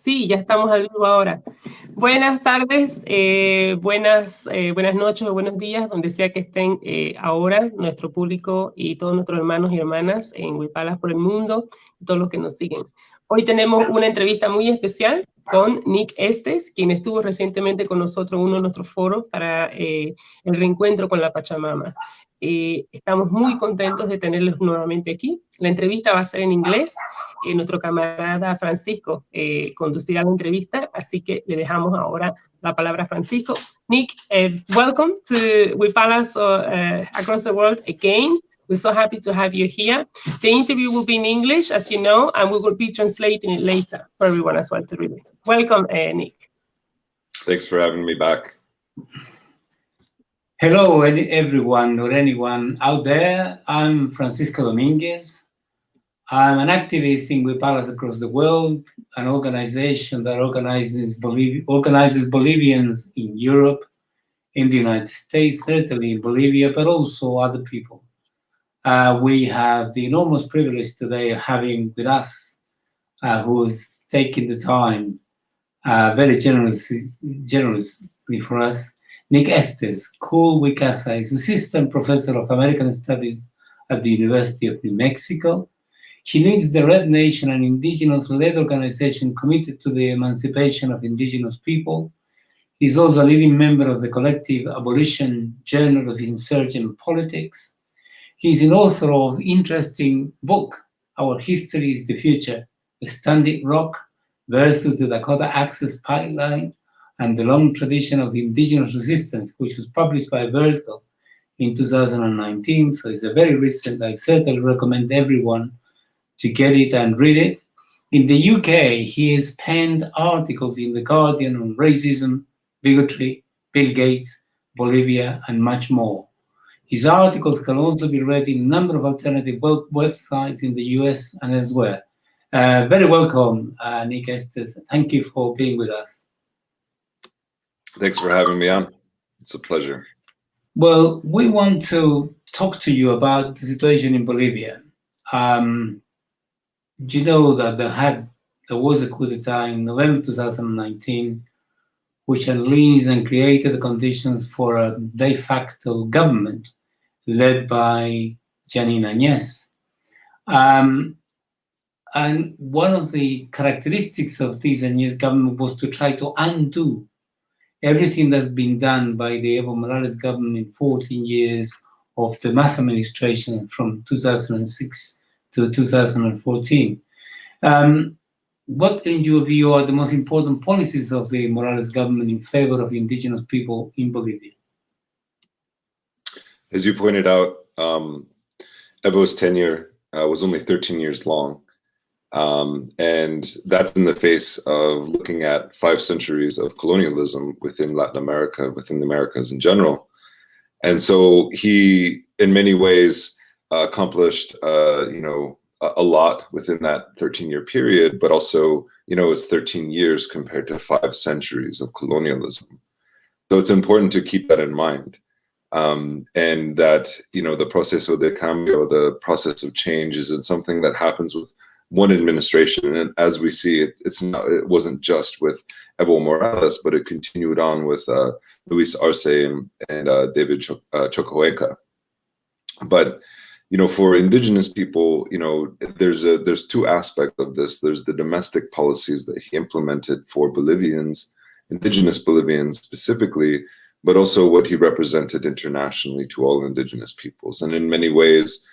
Sí, ya estamos al vivo ahora. Buenas tardes, buenas noches o buenos días, donde sea que estén ahora, nuestro público y todos nuestros hermanos y hermanas en Huipalas por el mundo, y todos los que nos siguen. Hoy tenemos una entrevista muy especial con Nick Estes, quien estuvo recientemente con nosotros en uno de nuestros foros para el reencuentro con la Pachamama. Estamos muy contentos de tenerlos nuevamente aquí. La entrevista va a ser en inglés. Nuestro camarada Francisco conducirá la entrevista, así que le dejamos ahora la palabra a Francisco. Nick, welcome to Wipalas across the world again. We're so happy to have you here. The interview will be in English, as you know, and we will be translating it later for everyone as well to read it. Welcome, Nick. Thanks for having me back. Hello, everyone or anyone out there. I'm Francisco Dominguez. I'm an activist in Wipalas across the world, an organization that organizes Bolivians in Europe, in the United States, certainly in Bolivia, but also other people. We have the enormous privilege today of having with us, who's taking the time very generously for us, Nick Estes. Cool Wicasa is Assistant Professor of American Studies at the University of New Mexico. He leads the Red Nation, an indigenous-led organization committed to the emancipation of indigenous people. He's also a leading member of the collective Abolition Journal of Insurgent Politics. He's an author of interesting book, Our History is the Future, A Standing Rock, Verso the Dakota Access Pipeline, and the Long Tradition of Indigenous Resistance, which was published by Verso in 2019. So it's a very recent. I certainly recommend everyone to get it and read it. In the UK, he has penned articles in The Guardian on racism, bigotry, Bill Gates, Bolivia, and much more. His articles can also be read in a number of alternative websites in the US and elsewhere. Very welcome, Nick Estes. Thank you for being with us. Thanks for having me on. It's a pleasure. Well, we want to talk to you about the situation in Bolivia. You know that there was a coup d'etat in November 2019, which unleashed and created the conditions for a de facto government led by Janine Áñez. And one of the characteristics of this Áñez government was to try to undo everything that's been done by the Evo Morales government in 14 years of the mass administration from 2006 to 2014. What, in your view, are the most important policies of the Morales government in favor of indigenous people in Bolivia? As you pointed out, Evo's tenure was only 13 years long. And that's in the face of looking at 5 centuries of colonialism within Latin America, within the Americas in general. And so he, in many ways, accomplished, a lot within that 13-year period, but also, it's 13 years compared to 5 centuries of colonialism. So it's important to keep that in mind. And that, the proceso de cambio, the process of change, isn't something that happens with one administration. And as we see, it wasn't just with Evo Morales, but it continued on with Luis Arce and David Chocoenca. But for indigenous people, there's 2 aspects of this. There's the domestic policies that he implemented for Bolivians, indigenous Bolivians specifically, but also what he represented internationally to all indigenous peoples. And in many ways,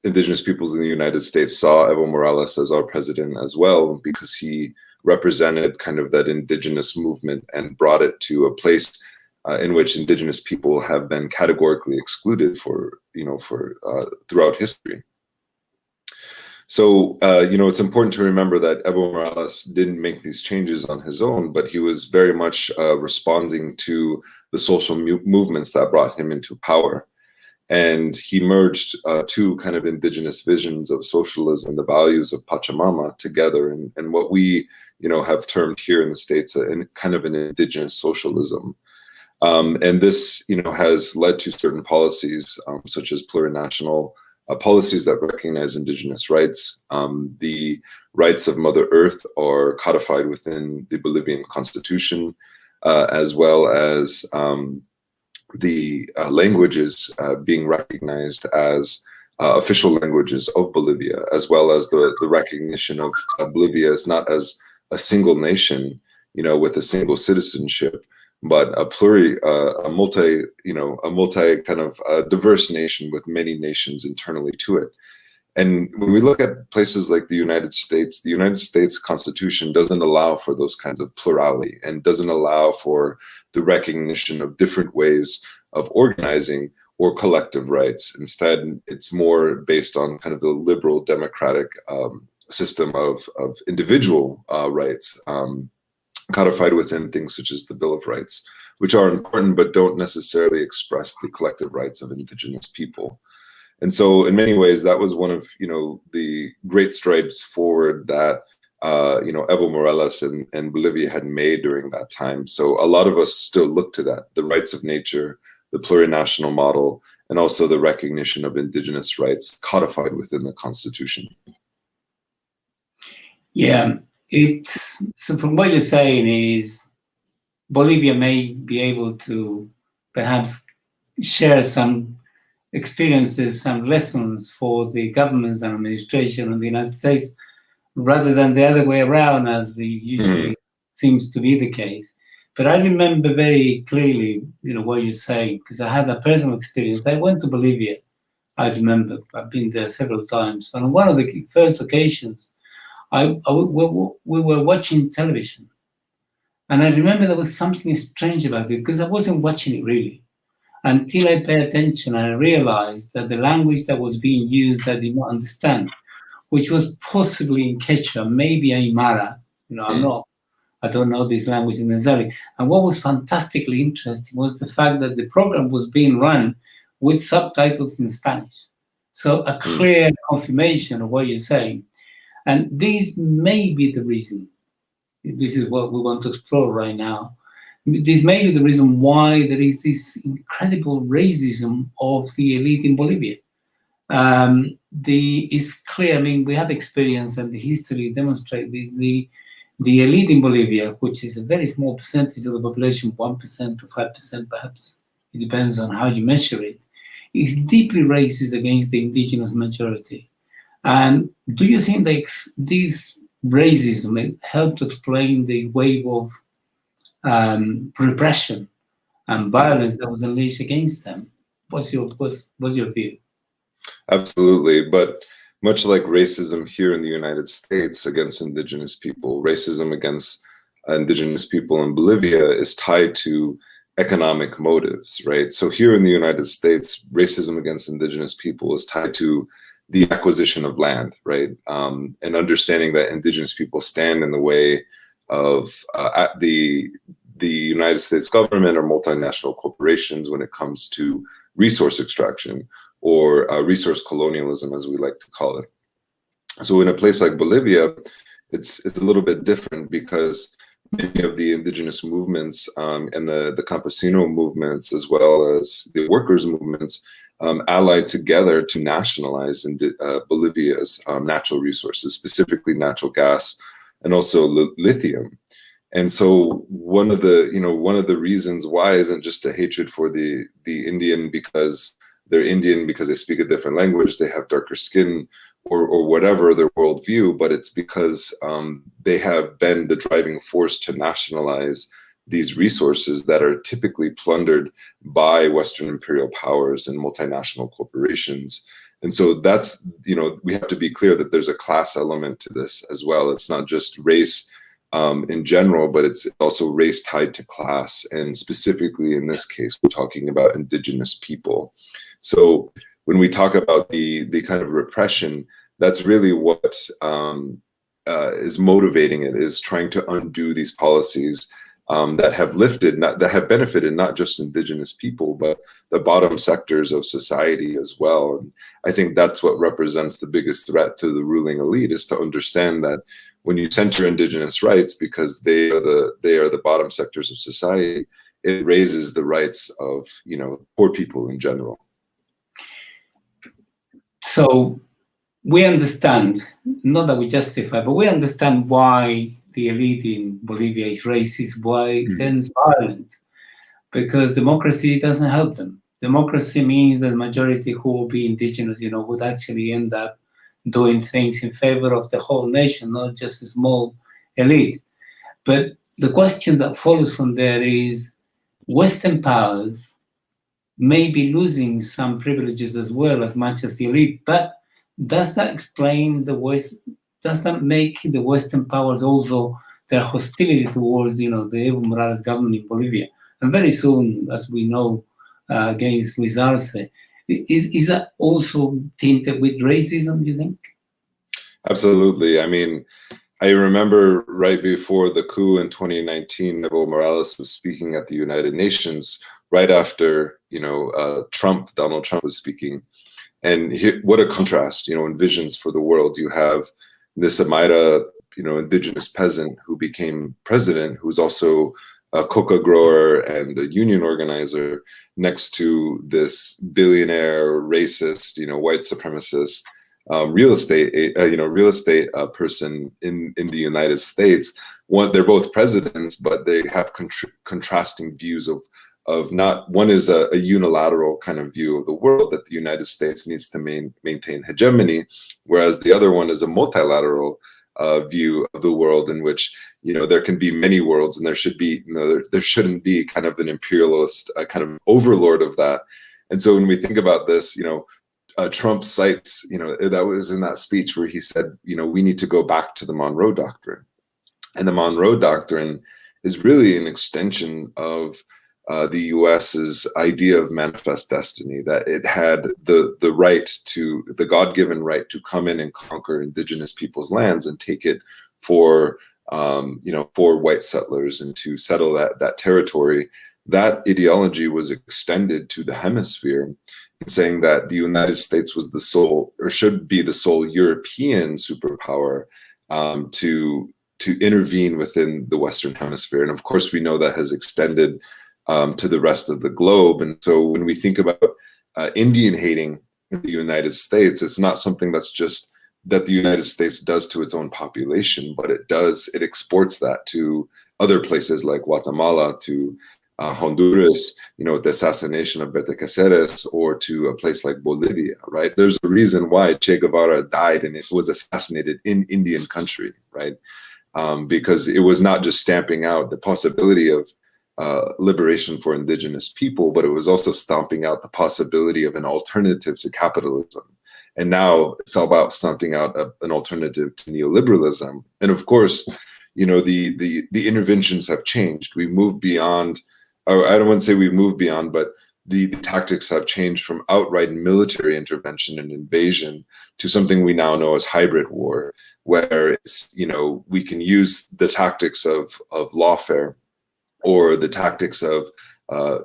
indigenous peoples in the United States saw Evo Morales as our president as well, because he represented kind of that indigenous movement and brought it to a place in which indigenous people have been categorically excluded for throughout history. So, it's important to remember that Evo Morales didn't make these changes on his own, but he was very much responding to the social movements that brought him into power. And he merged 2 kind of indigenous visions of socialism, the values of Pachamama, together, and what we, have termed here in the States kind of an indigenous socialism. And this, has led to certain policies, such as plurinational policies that recognize indigenous rights, the rights of Mother Earth are codified within the Bolivian constitution, as well as the languages being recognized as official languages of Bolivia, as well as the recognition of Bolivia as not as a single nation, with a single citizenship, but a multi kind of diverse nation with many nations internally to it. And when we look at places like the United States Constitution doesn't allow for those kinds of plurality and doesn't allow for the recognition of different ways of organizing or collective rights. Instead, it's more based on kind of the liberal democratic system of individual rights, codified within things such as the Bill of Rights, which are important but don't necessarily express the collective rights of indigenous people. And so in many ways, that was one of, the great strides forward that, Evo Morales and Bolivia had made during that time. So a lot of us still look to that, the rights of nature, the plurinational model, and also the recognition of indigenous rights codified within the Constitution. Yeah, so from what you're saying is Bolivia may be able to perhaps share some experiences, some lessons for the governments and administration of the United States, rather than the other way around, as usually seems to be the case. But I remember very clearly, what you're saying, because I had a personal experience. I went to Bolivia. I remember I've been there several times. And on one of the first occasions, we were watching television. And I remember there was something strange about it, because I wasn't watching it really, until I paid attention and I realized that the language that was being used, I did not understand, which was possibly in Quechua, maybe Aymara. I don't know this language necessarily. And what was fantastically interesting was the fact that the program was being run with subtitles in Spanish. So a clear confirmation of what you're saying. And this may be the reason. This is what we want to explore right now. This may be the reason why there is this incredible racism of the elite in Bolivia. It's clear, we have experience and the history demonstrate this. The elite in Bolivia, which is a very small percentage of the population, 1% to 5% perhaps, it depends on how you measure it, is deeply racist against the indigenous majority. And do you think that this racism helped to explain the wave of repression and violence that was unleashed against them? What's your view? Absolutely, but much like racism here in the United States against indigenous people, racism against indigenous people in Bolivia is tied to economic motives, right? So here in the United States, racism against indigenous people is tied to the acquisition of land, right? And understanding that indigenous people stand in the way of the United States government or multinational corporations when it comes to resource extraction or resource colonialism, as we like to call it. So in a place like Bolivia, it's a little bit different, because many of the indigenous movements and the campesino movements, as well as the workers' movements, allied together to nationalize Bolivia's natural resources, specifically natural gas and also lithium. And so one of the reasons why isn't just a hatred for the Indian because they're Indian, because they speak a different language, they have darker skin, or whatever their worldview, but it's because they have been the driving force to nationalize these resources that are typically plundered by Western imperial powers and multinational corporations. And so that's, we have to be clear that there's a class element to this as well. It's not just race in general, but it's also race tied to class. And specifically in this case, we're talking about indigenous people. So when we talk about the kind of repression, that's really what is motivating it, is trying to undo these policies that have benefited not just indigenous people, but the bottom sectors of society as well. And I think that's what represents the biggest threat to the ruling elite, is to understand that when you center indigenous rights, because they are the bottom sectors of society, it raises the rights of poor people in general. So we understand, not that we justify, but we understand why the elite in Bolivia is racist, why they're violent, because democracy doesn't help them. Democracy means that the majority who will be indigenous, would actually end up doing things in favor of the whole nation, not just a small elite. But the question that follows from there is Western powers may be losing some privileges as well, as much as the elite, but does that explain the West? Does that make the Western powers also their hostility towards, the Evo Morales government in Bolivia? And very soon, as we know, against Luis Arce. Is that also tainted with racism, do you think? Absolutely. I mean, I remember right before the coup in 2019, Evo Morales was speaking at the United Nations right after, Donald Trump was speaking. And what a contrast, in visions for the world. You have this Amaira, indigenous peasant who became president, who's also a coca grower and a union organizer, next to this billionaire, racist, white supremacist real estate person in the United States. They're both presidents, but they have contrasting views of not, one is a unilateral kind of view of the world that the United States needs to maintain hegemony, whereas the other one is a multilateral view of the world in which there can be many worlds, and there should be there shouldn't be kind of an imperialist kind of overlord of that. And so when we think about this, Trump cites that was in that speech where he said we need to go back to the Monroe Doctrine, and the Monroe Doctrine is really an extension of the US's idea of manifest destiny, that it had the right to, the God-given right to come in and conquer indigenous people's lands and take it for white settlers and to settle that territory. That ideology was extended to the hemisphere, saying that the United States was the sole, or should be the sole, European superpower to intervene within the Western Hemisphere. And of course, we know that has extended to the rest of the globe. And so when we think about Indian hating in the United States, it's not something that's just that the United States does to its own population, but it exports that to other places like Guatemala, to Honduras, with the assassination of Bete Cáceres, or to a place like Bolivia, right? There's a reason why Che Guevara died and it was assassinated in Indian country, right? Because it was not just stamping out the possibility of liberation for indigenous people, but it was also stomping out the possibility of an alternative to capitalism. And now it's all about stomping out an alternative to neoliberalism. And of course, the interventions have changed. We've moved beyond, or I don't want to say we've moved beyond, but the tactics have changed from outright military intervention and invasion to something we now know as hybrid war, where it's, we can use the tactics of lawfare or the tactics of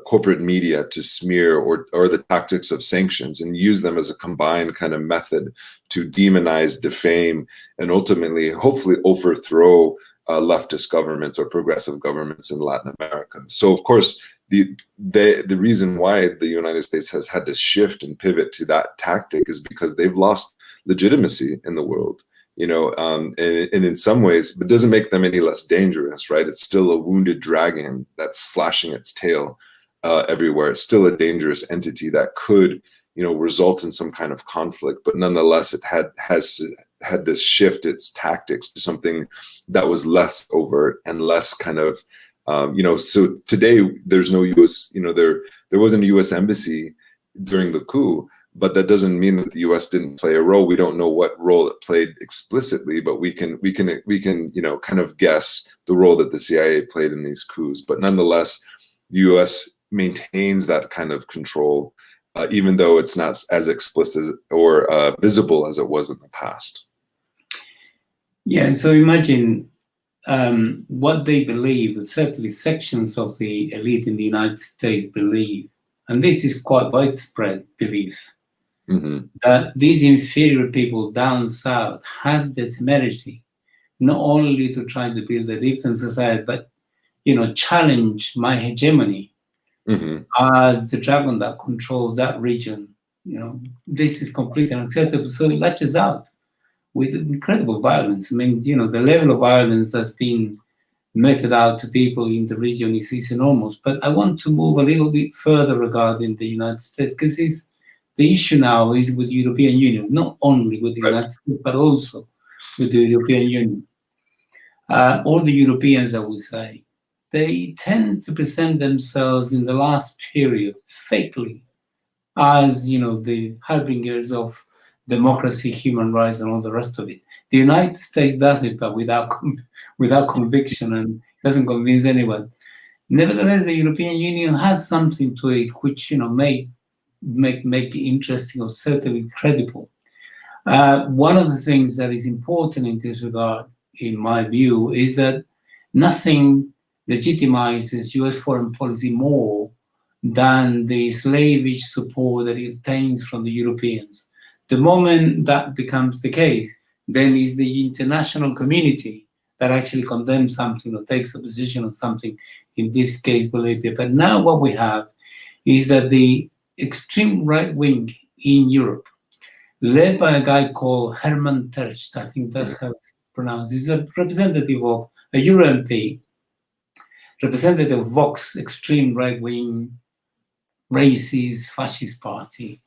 corporate media to smear, or the tactics of sanctions, and use them as a combined kind of method to demonize, defame, and ultimately, hopefully, overthrow leftist governments or progressive governments in Latin America. So, of course, the reason why the United States has had to shift and pivot to that tactic is because they've lost legitimacy in the world. And in some ways, it doesn't make them any less dangerous, right? It's still a wounded dragon that's slashing its tail everywhere. It's still a dangerous entity that could, result in some kind of conflict. But nonetheless, it has had to shift its tactics to something that was less overt and less kind of, So today, there's no U.S. There wasn't a U.S. embassy during the coup. But that doesn't mean that the U.S. didn't play a role. We don't know what role it played explicitly, but we can kind of guess the role that the CIA played in these coups. But nonetheless, the U.S. maintains that kind of control, even though it's not as explicit or visible as it was in the past. Yeah. So imagine what they believe. Certainly, sections of the elite in the United States believe, and this is quite widespread belief. Mm-hmm. That these inferior people down south has the temerity not only to try to build a different society, but challenge my hegemony as the dragon that controls that region this is completely unacceptable. So it latches out with incredible violence. I mean, the level of violence that's been meted out to people in the region is enormous. But I want to move a little bit further regarding the United States, because the issue now is with the European Union, not only with the United States, but also with the European Union. All the Europeans, I would say, they tend to present themselves in the last period fakely as, the harbingers of democracy, human rights, and all the rest of it. The United States does it, but without conviction, and doesn't convince anyone. Nevertheless, the European Union has something to it which, may make it interesting or certainly credible. One of the things that is important in this regard, in my view, is that nothing legitimizes US foreign policy more than the slavish support that it obtains from the Europeans. The moment that becomes the case, then is the international community that actually condemns something or takes a position on something, in this case, Bolivia. But now what we have is that the extreme right wing in Europe, led by a guy called Herman Terst, I think that's how it's pronounced, is a representative of a Euro MP, representative of Vox, extreme right wing, racist, fascist party.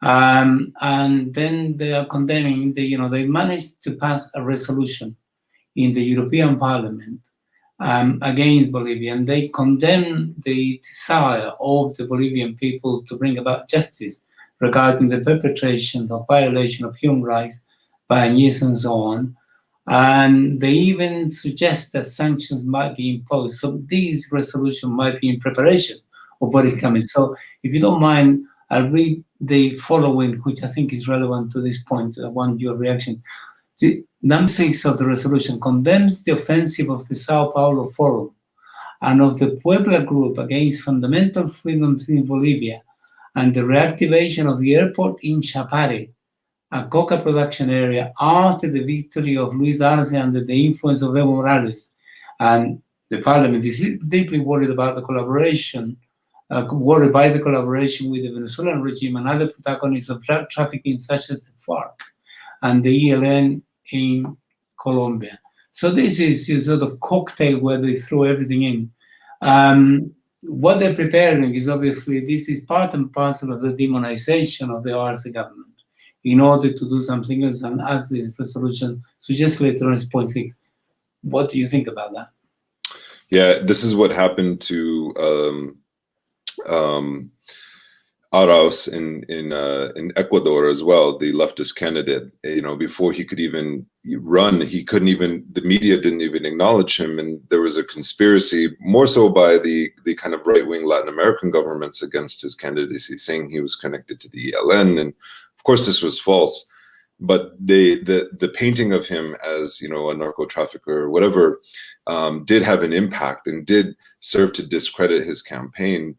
And then they are condemning, they managed to pass a resolution in the European Parliament against Bolivia, and they condemn the desire of the Bolivian people to bring about justice regarding the perpetration of violation of human rights by Agnès and so on. And they even suggest that sanctions might be imposed. So this resolution might be in preparation of what is coming. So if you don't mind, I'll read the following, which I think is relevant to this point. I want your reaction. Number 6 of the resolution condemns the offensive of the Sao Paulo Forum and of the Puebla Group against fundamental freedoms in Bolivia and the reactivation of the airport in Chapare, a coca production area, after the victory of Luis Arce under the influence of Evo Morales. And the parliament is deeply worried about the collaboration, worried by the collaboration with the Venezuelan regime and other protagonists of drug trafficking, such as the FARC and the ELN in Colombia. So this is a sort of cocktail where they throw everything in. What they're preparing is obviously this is part and parcel of the demonization of the Arce government in order to do something else. And as the resolution suggests later on, point 6, what do you think about that? Yeah, this is what happened to Arauz in Ecuador as well, the leftist candidate. Before he could even run, the media didn't even acknowledge him, and there was a conspiracy, more so by the kind of right-wing Latin American governments against his candidacy, saying he was connected to the ELN, and of course this was false. But the painting of him as a narco trafficker or whatever did have an impact and did serve to discredit his campaign.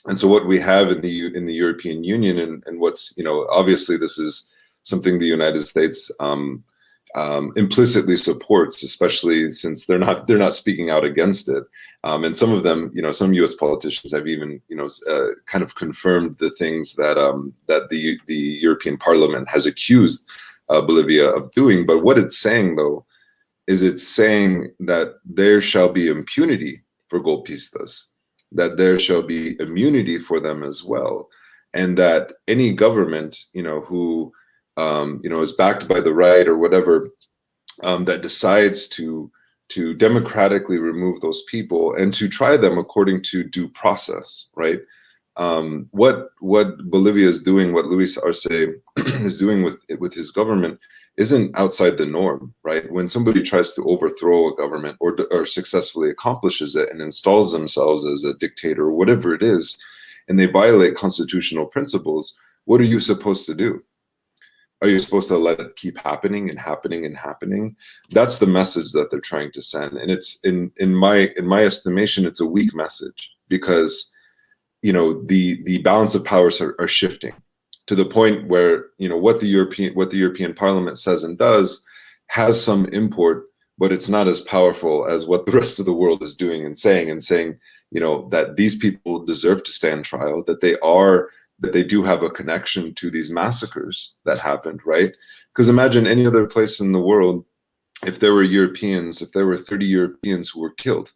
And so what we have in the European Union, and what's obviously this is something the United States implicitly supports, especially since they're not speaking out against it. And some of them, some U.S. politicians have even kind of confirmed the things that the European Parliament has accused Bolivia of doing. But what it's saying, though, is it's saying that there shall be impunity for golpistas, that there shall be immunity for them as well, and that any government, who is backed by the right or whatever, that decides to democratically remove those people and to try them according to due process, right? What Bolivia is doing, what Luis Arce is doing with his government, isn't outside the norm, right? When somebody tries to overthrow a government or successfully accomplishes it and installs themselves as a dictator or whatever it is, and they violate constitutional principles, what are you supposed to do? Are you supposed to let it keep happening and happening and happening? That's the message that they're trying to send, and it's in my estimation, it's a weak message, because the balance of powers are shifting to the point where what the European Parliament says and does has some import, but it's not as powerful as what the rest of the world is doing and saying that these people deserve to stand trial, that they are that they do have a connection to these massacres that happened, right? Because imagine any other place in the world, if there were Europeans, if there were 30 Europeans who were killed,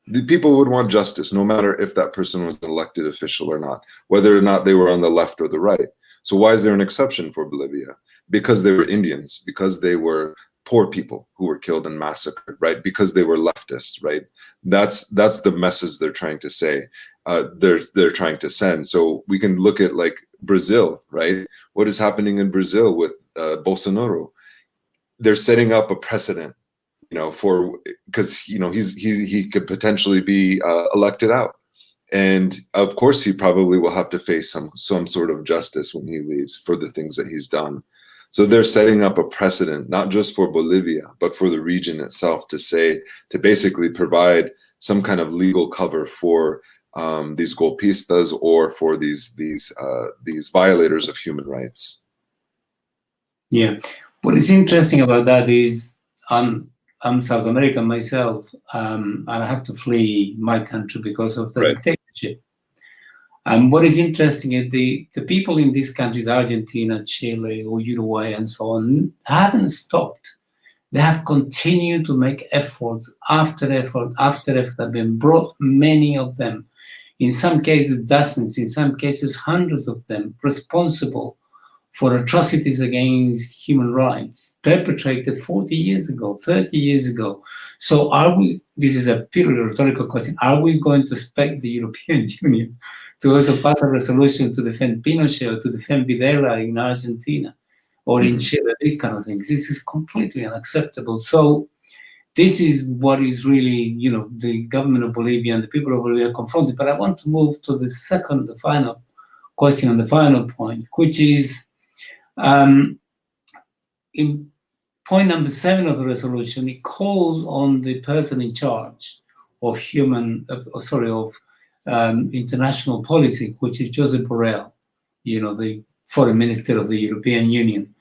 the people would want justice, no matter if that person was an elected official or not, whether or not they were on the left or the right. So why is there an exception for Bolivia? Because they were Indians, because they were poor people who were killed and massacred, right? Because they were leftists, right? That's the message they're trying to say. They're trying to send. So we can look at like Brazil, right? What is happening in Brazil with Bolsonaro? They're setting up a precedent, for, because he could potentially be elected out, and of course he probably will have to face some sort of justice when he leaves for the things that he's done. So they're setting up a precedent, not just for Bolivia, but for the region itself, to basically provide some kind of legal cover for these golpistas or for these violators of human rights. Yeah, what is interesting about that is I'm South American myself, and I had to flee my country because of the dictatorship. And what is interesting is the people in these countries, Argentina, Chile, or Uruguay, and so on, haven't stopped. They have continued to make efforts after effort after effort. Have been brought, many of them, in some cases dozens, in some cases hundreds of them, responsible for atrocities against human rights perpetrated 40 years ago, 30 years ago. So this is a purely rhetorical question, are we going to expect the European Union to also pass a resolution to defend Pinochet or to defend Videla in Argentina or in Chile, these kind of things? This is completely unacceptable. So this is what is really, the government of Bolivia and the people of Bolivia are confronted. But I want to move to the final question and the final point, which is, in point number 7 of the resolution, it calls on the person in charge of international policy, which is Josep Borrell, the foreign minister of the European Union,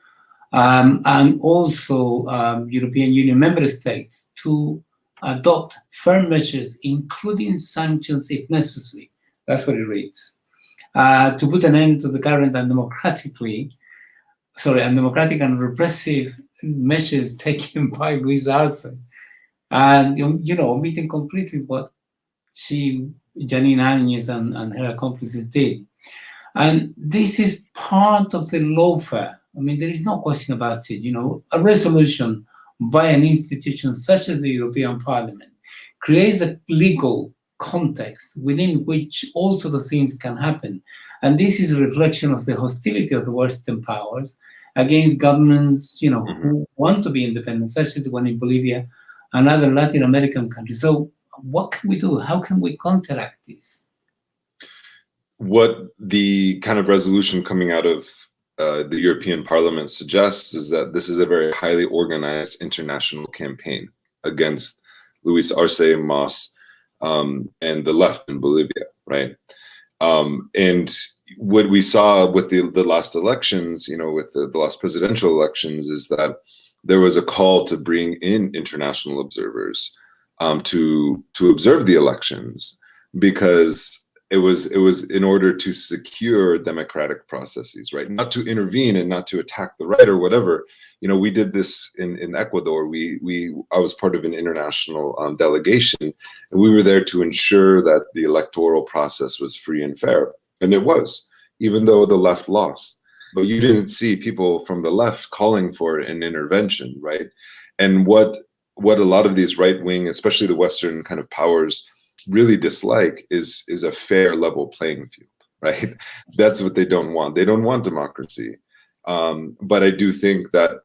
and also European Union member states to adopt firm measures, including sanctions if necessary. That's what it reads. To put an end to the current undemocratic and repressive measures taken by Luis Arce, and omitting completely what Janine Áñez and her accomplices did. And this is part of the lawfare. I mean, there is no question about it. A resolution by an institution such as the European Parliament creates a legal context within which all sort of things can happen. And this is a reflection of the hostility of the Western powers against governments, who want to be independent, such as the one in Bolivia and other Latin American countries. So what can we do? How can we counteract this? What the kind of resolution coming out of the European Parliament suggests is that this is a very highly organized international campaign against Luis Arce Mas and the left in Bolivia, right? And what we saw with the last elections, with the last presidential elections, is that there was a call to bring in international observers to observe the elections, because it was in order to secure democratic processes, right? Not to intervene and not to attack the right or whatever. We did this in Ecuador. I was part of an international delegation, and we were there to ensure that the electoral process was free and fair. And it was, even though the left lost. But you didn't see people from the left calling for an intervention, right? And what a lot of these right-wing, especially the Western kind of powers, really dislike is a fair, level playing field, right? That's what they don't want. They don't want democracy. But I do think that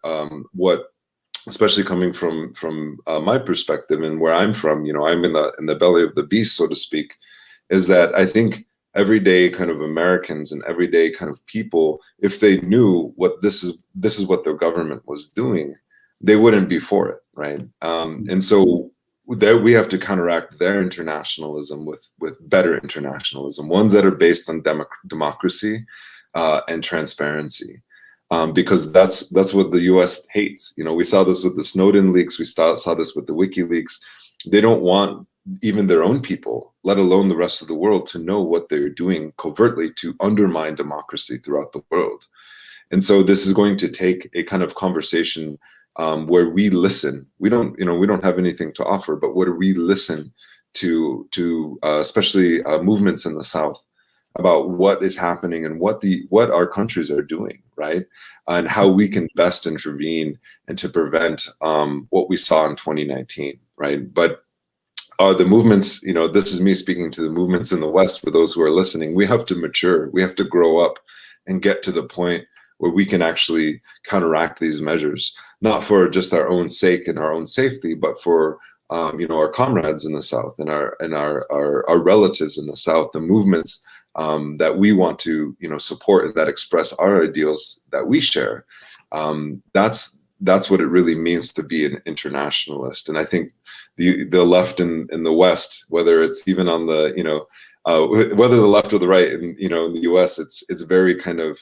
especially coming from my perspective and where I'm from, I'm in the belly of the beast, so to speak, is that I think everyday kind of Americans and everyday kind of people, if they knew what this is what their government was doing, they wouldn't be for it, right? And so there we have to counteract their internationalism with better internationalism, ones that are based on democracy and transparency, because that's what the U.S. hates. We saw this with the Snowden leaks. We saw this with the WikiLeaks. They don't want even their own people, let alone the rest of the world, to know what they're doing covertly to undermine democracy throughout the world. And so this is going to take a kind of conversation where we listen. We don't have anything to offer, but where we listen to especially movements in the South about what is happening and what our countries are doing, right? And how we can best intervene and to prevent what we saw in 2019, right? But the movements, this is me speaking to the movements in the West. For those who are listening, we have to mature, we have to grow up and get to the point where we can actually counteract these measures, not for just our own sake and our own safety, but for our comrades in the South and our relatives in the South, the movements that we want to support and that express our ideals that we share. That's what it really means to be an internationalist. And I think the left in the West, whether it's even on the whether the left or the right in the US, it's very kind of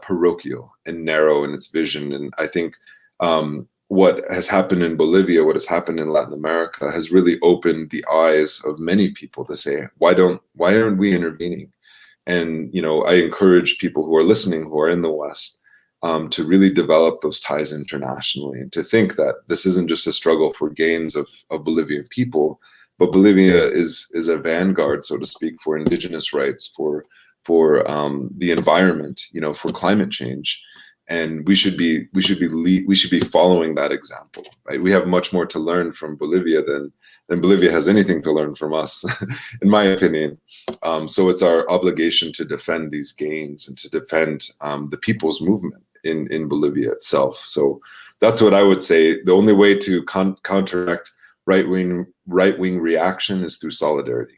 parochial and narrow in its vision. And I think what has happened in Bolivia, what has happened in Latin America, has really opened the eyes of many people to say, why aren't we intervening? And I encourage people who are listening, who are in the West, to really develop those ties internationally, and to think that this isn't just a struggle for gains of Bolivian people, but Bolivia is a vanguard, so to speak, for indigenous rights, for the environment, for climate change. And we should be following that example, right? We have much more to learn from Bolivia than Bolivia has anything to learn from us, in my opinion. So it's our obligation to defend these gains and to defend the people's movement in Bolivia itself. So that's what I would say. The only way to counteract right-wing reaction is through solidarity.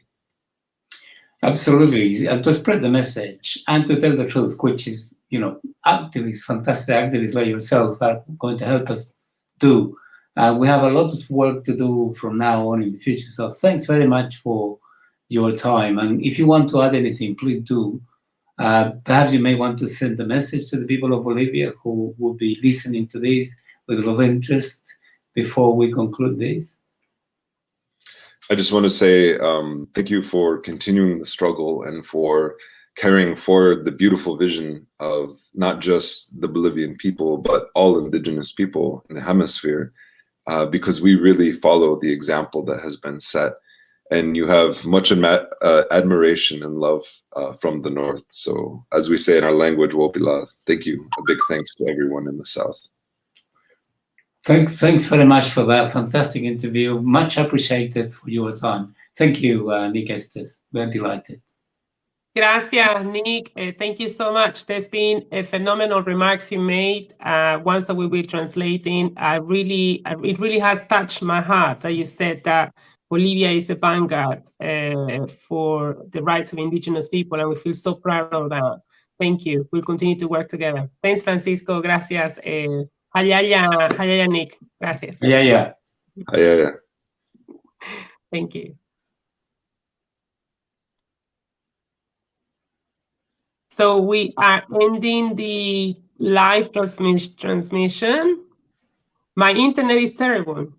Absolutely, and to spread the message and to tell the truth, which is, activists, fantastic activists like yourself are going to help us do. We have a lot of work to do from now on in the future. So thanks very much for your time. And if you want to add anything, please do. Perhaps you may want to send a message to the people of Bolivia who will be listening to this with a lot of interest before we conclude this. I just want to say thank you for continuing the struggle and for carrying forward the beautiful vision of not just the Bolivian people, but all indigenous people in the hemisphere, because we really follow the example that has been set. And you have much admiration and love from the North. So as we say in our language, Wopila, thank you. A big thanks to everyone in the South. Thanks very much for that fantastic interview. Much appreciated for your time. Thank you, Nick Estes. We're delighted. Gracias, Nick. Thank you so much. There's been a phenomenal remarks you made. Ones that we will be translating. It really has touched my heart that you said that Bolivia is a vanguard for the rights of indigenous people, and we feel so proud of that. Thank you. We'll continue to work together. Thanks, Francisco. Gracias. Hayaya, Nick. Gracias. Yeah. Thank you. So we are ending the live transmission. My internet is terrible.